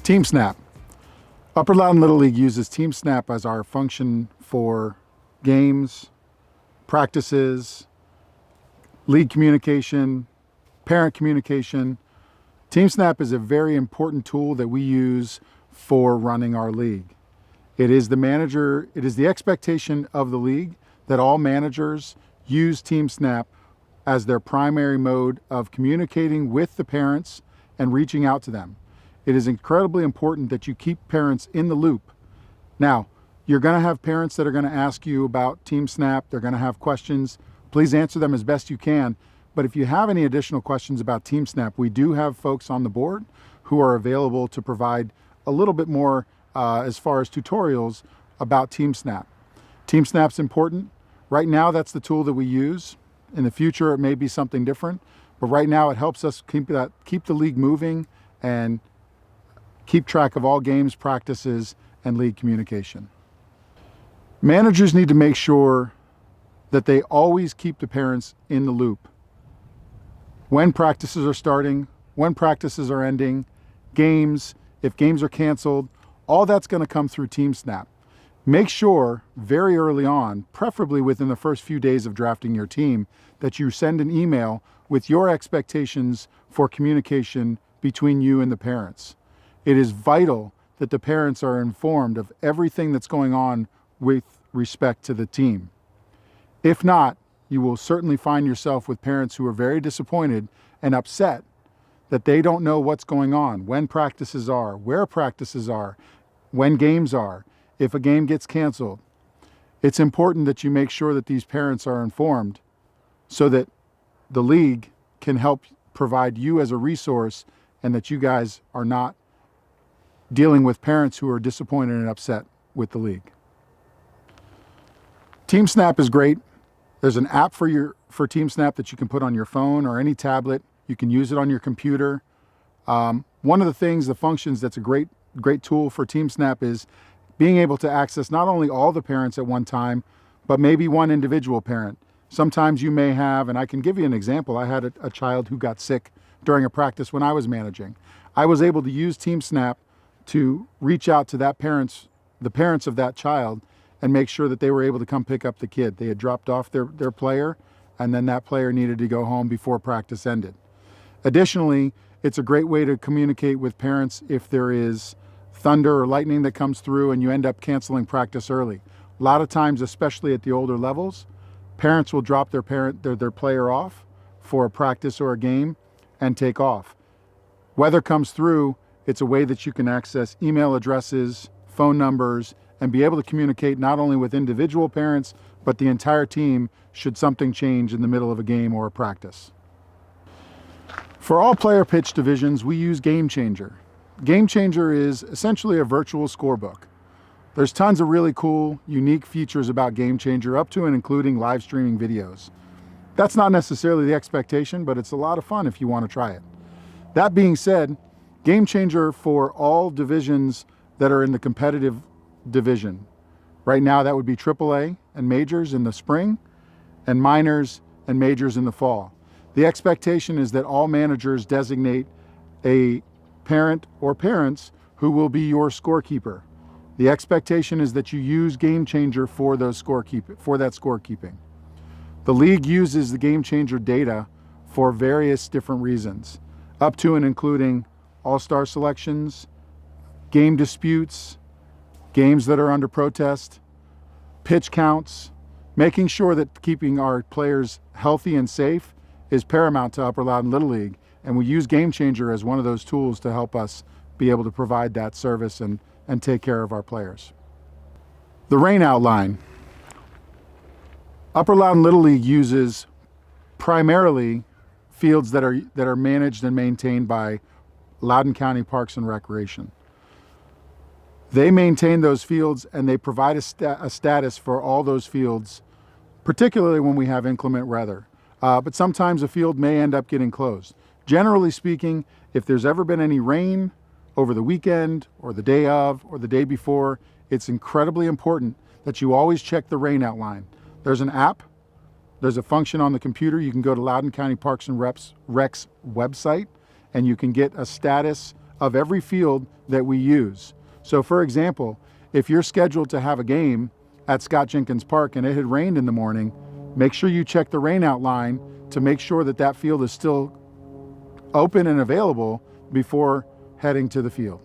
TeamSnap. Upper Loudon Little League uses TeamSnap as our function for games, practices, league communication, parent communication. TeamSnap is a very important tool that we use for running our league. It is the expectation of the league that all managers use TeamSnap as their primary mode of communicating with the parents and reaching out to them. It is incredibly important that you keep parents in the loop. Now, you're going to have parents that are going to ask you about TeamSnap. They're going to have questions. Please answer them as best you can. But if you have any additional questions about TeamSnap, we do have folks on the board who are available to provide a little bit more as far as tutorials about TeamSnap. TeamSnap's important. Right now, that's the tool that we use. In the future, it may be something different. But right now, it helps us keep the league moving and keep track of all games, practices, and league communication. Managers need to make sure that they always keep the parents in the loop. When practices are starting, when practices are ending, games, if games are canceled, all that's going to come through TeamSnap. Make sure very early on, preferably within the first few days of drafting your team, that you send an email with your expectations for communication between you and the parents. It is vital that the parents are informed of everything that's going on with respect to the team. If not, you will certainly find yourself with parents who are very disappointed and upset that they don't know what's going on, when practices are, where practices are, when games are, if a game gets canceled. It's important that you make sure that these parents are informed so that the league can help provide you as a resource and that you guys are not dealing with parents who are disappointed and upset with the league. TeamSnap is great. There's an app for TeamSnap that you can put on your phone or any tablet. You can use it on your computer. One of the functions that's a great tool for TeamSnap is being able to access not only all the parents at one time, but maybe one individual parent. Sometimes you may have, and I can give you an example. I had a child who got sick during a practice when I was managing. I was able to use TeamSnap to reach out to the parents of that child and make sure that they were able to come pick up the kid. They had dropped off their player, and then that player needed to go home before practice ended. Additionally, it's a great way to communicate with parents if there is thunder or lightning that comes through and you end up canceling practice early. A lot of times, especially at the older levels, parents will drop their player off for a practice or a game and take off. Weather comes through, it's a way that you can access email addresses, phone numbers, and be able to communicate not only with individual parents, but the entire team should something change in the middle of a game or a practice. For all player pitch divisions, we use GameChanger. GameChanger is essentially a virtual scorebook. There's tons of really cool, unique features about GameChanger, up to and including live streaming videos. That's not necessarily the expectation, but it's a lot of fun if you want to try it. That being said, GameChanger for all divisions that are in the competitive division. Right now that would be AAA and majors in the spring, and minors and majors in the fall. The expectation is that all managers designate a parent or parents who will be your scorekeeper. The expectation is that you use GameChanger for that scorekeeping. The league uses the GameChanger data for various different reasons, up to and including all-star selections, game disputes, games that are under protest, pitch counts. Making sure that keeping our players healthy and safe is paramount to Upper Loudon Little League, and we use GameChanger as one of those tools to help us be able to provide that service and take care of our players. The Rainout Line. Upper Loudon Little League uses primarily fields that are managed and maintained by Loudoun County Parks and Recreation. They maintain those fields and they provide a status for all those fields, particularly when we have inclement weather. But sometimes a field may end up getting closed. Generally speaking, if there's ever been any rain over the weekend or the day of or the day before, it's incredibly important that you always check the Rainout Line. There's an app, there's a function on the computer. You can go to Loudoun County Parks and Rec's website and you can get a status of every field that we use. So for example, if you're scheduled to have a game at Scott Jenkins Park and it had rained in the morning, make sure you check the Rainout Line to make sure that that field is still open and available before heading to the field.